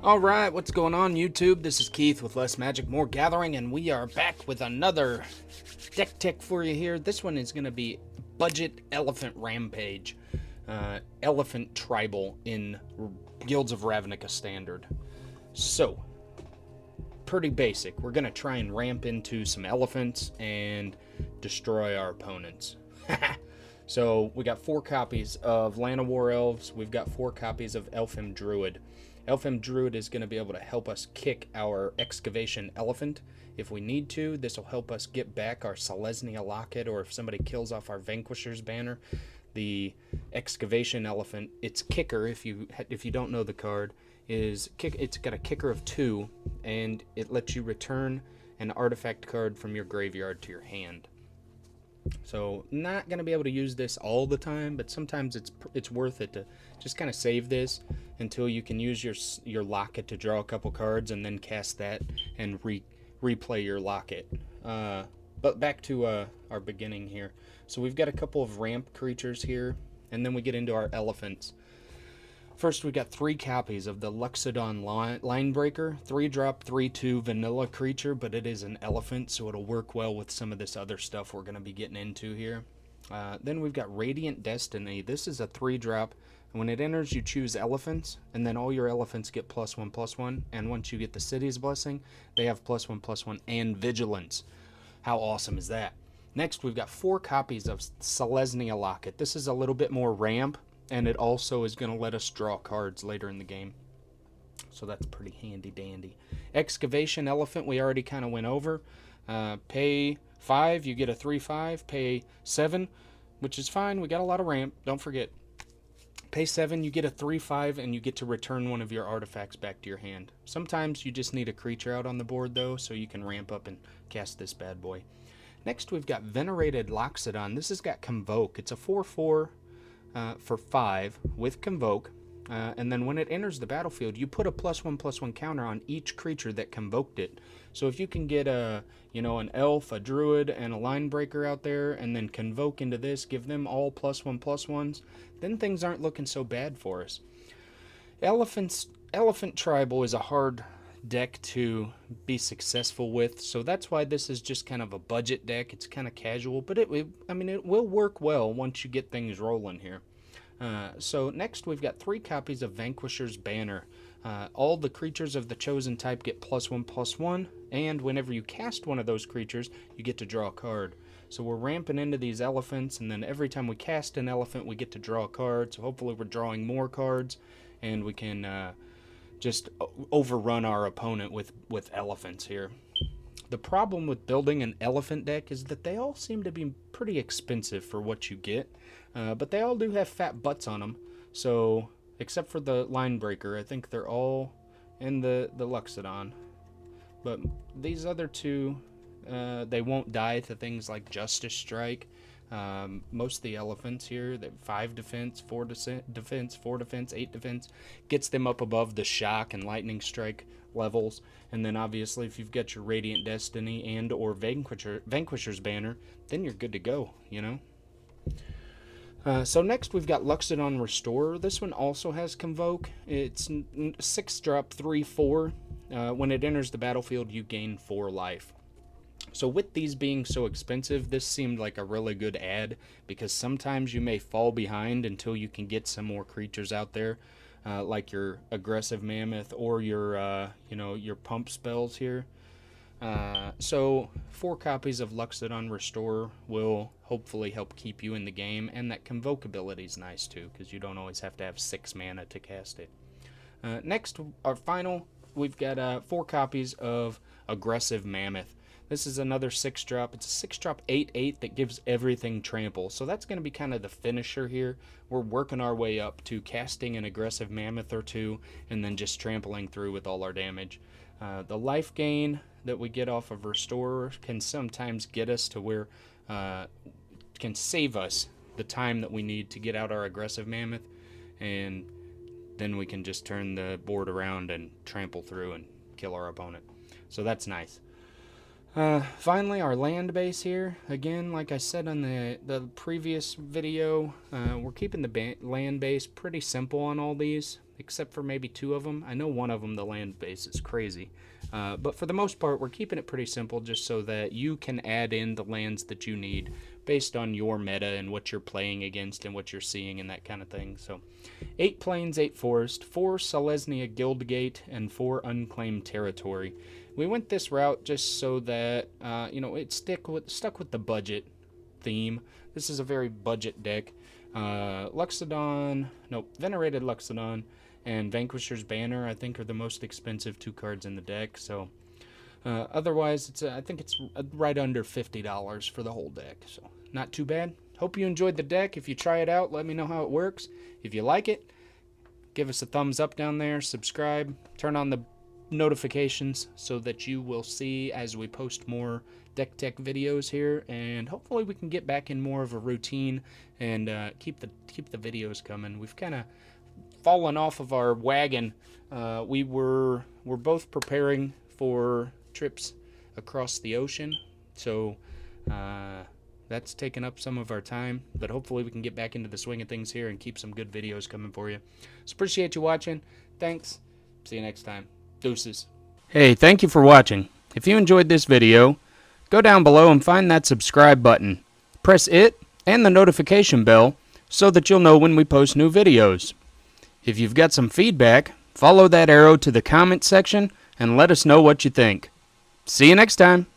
Alright, what's going on YouTube? This is Keith with Less Magic, More Gathering, and we are back with another deck tech for you here. This one is going to be Budget Elephant Rampage. Elephant Tribal in Guilds of Ravnica Standard. So, pretty basic. We're going to try and ramp into some elephants and destroy our opponents. So, we got 4 copies of Land of War Elves. We've got 4 copies of Elfim Druid. Elfim Druid is going to be able to help us kick our Excavation Elephant if we need to. This will help us get back our Selesnya Locket, or if somebody kills off our Vanquisher's Banner. The Excavation Elephant, its kicker, if you don't know the card, is it's got a kicker of 2, and it lets you return an artifact card from your graveyard to your hand. So not going to be able to use this all the time, but sometimes it's worth it to just kind of save this until you can use your locket to draw a couple cards and then cast that and replay your locket. But back to our beginning here. So we've got a couple of ramp creatures here, and then we get into our elephants. First, we got 3 copies of the Luxodon Linebreaker, 3-drop, 3/2 vanilla creature, but it is an elephant, so it'll work well with some of this other stuff we're going to be getting into here. Then we've got Radiant Destiny. This is a 3-drop, and when it enters, you choose elephants, and then all your elephants get +1/+1, and once you get the City's Blessing, they have +1/+1 and Vigilance. How awesome is that? Next, we've got 4 copies of Selesnya Locket. This is a little bit more ramp, and it also is going to let us draw cards later in the game. So that's pretty handy dandy. Excavation Elephant we already kind of went over. Pay 5, you get a 3/5. Pay 7, which is fine. We got a lot of ramp. Don't forget. Pay 7, you get a 3/5, and you get to return one of your artifacts back to your hand. Sometimes you just need a creature out on the board, though, so you can ramp up and cast this bad boy. Next, we've got Venerated Loxodon. This has got Convoke. It's a 4/4. For 5 with Convoke, and then when it enters the battlefield, you put a +1/+1 counter on each creature that convoked it. So if you can get an elf, a druid, and a linebreaker out there, and then convoke into this, give them all +1/+1s, then things aren't looking so bad for us. Elephant Tribal is a hard deck to be successful with, so that's why this is just kind of a budget deck. It's kind of casual, but it will work well once you get things rolling here. So next we've got 3 copies of Vanquisher's Banner. All the creatures of the chosen type get +1/+1, and whenever you cast one of those creatures, you get to draw a card. So we're ramping into these elephants, and then every time we cast an elephant, we get to draw a card. So hopefully we're drawing more cards, and we can just overrun our opponent with elephants here. The problem with building an elephant deck is that they all seem to be pretty expensive for what you get, but they all do have fat butts on them. So except for the Linebreaker, I think they're all in the Luxodon. But these other 2, they won't die to things like Justice Strike. Most of the elephants here, 5 defense, 4 defense, 4 defense, 8 defense, gets them up above the shock and lightning strike levels. And then obviously if you've got your Radiant Destiny and or Vanquisher's Banner, then you're good to go, you know. So next we've got Luxodon Restorer. This one also has Convoke. It's 6-drop, 3/4. When it enters the battlefield, you gain 4 life. So with these being so expensive, this seemed like a really good ad, because sometimes you may fall behind until you can get some more creatures out there, like your Aggressive Mammoth or your pump spells here. So 4 copies of Luxodon Restorer will hopefully help keep you in the game, and that Convoke ability is nice too, because you don't always have to have 6 mana to cast it. Next, our final, we've got 4 copies of Aggressive Mammoth. This is another 6-drop. It's a 6-drop 8/8 that gives everything trample. So that's going to be kind of the finisher here. We're working our way up to casting an Aggressive Mammoth or 2, and then just trampling through with all our damage. The life gain that we get off of Restorer can sometimes get us to where, can save us the time that we need to get out our Aggressive Mammoth, and then we can just turn the board around and trample through and kill our opponent. So that's nice. Finally, our land base here. Again, like I said on the previous video, we're keeping the land base pretty simple on all these. except for maybe 2 of them. I know one of them, the land base, is crazy. But for the most part, we're keeping it pretty simple just so that you can add in the lands that you need based on your meta and what you're playing against and what you're seeing and that kind of thing. So 8 plains, 8 forest, 4 Selesnya Guildgate, and 4 unclaimed territory. We went this route just so that, it stuck with the budget theme. This is a very budget deck. Venerated Luxodon and Vanquisher's Banner, I think, are the most expensive 2 cards in the deck. So otherwise, I think it's right under $50 for the whole deck. So not too bad. Hope you enjoyed the deck. If you try it out, let me know how it works. If you like it, give us a thumbs up down there. Subscribe. Turn on the notifications so that you will see as we post more deck tech videos here, and hopefully we can get back in more of a routine and keep the videos coming. We've kind of fallen off of our wagon. We're both preparing for trips across the ocean, so that's taken up some of our time, but hopefully we can get back into the swing of things here and keep some good videos coming for you. So appreciate you watching. Thanks. See you next time. Deuces. Hey, thank you for watching. If you enjoyed this video, go down below and find that subscribe button. Press it and the notification bell so that you'll know when we post new videos. If you've got some feedback, follow that arrow to the comment section and let us know what you think. See you next time.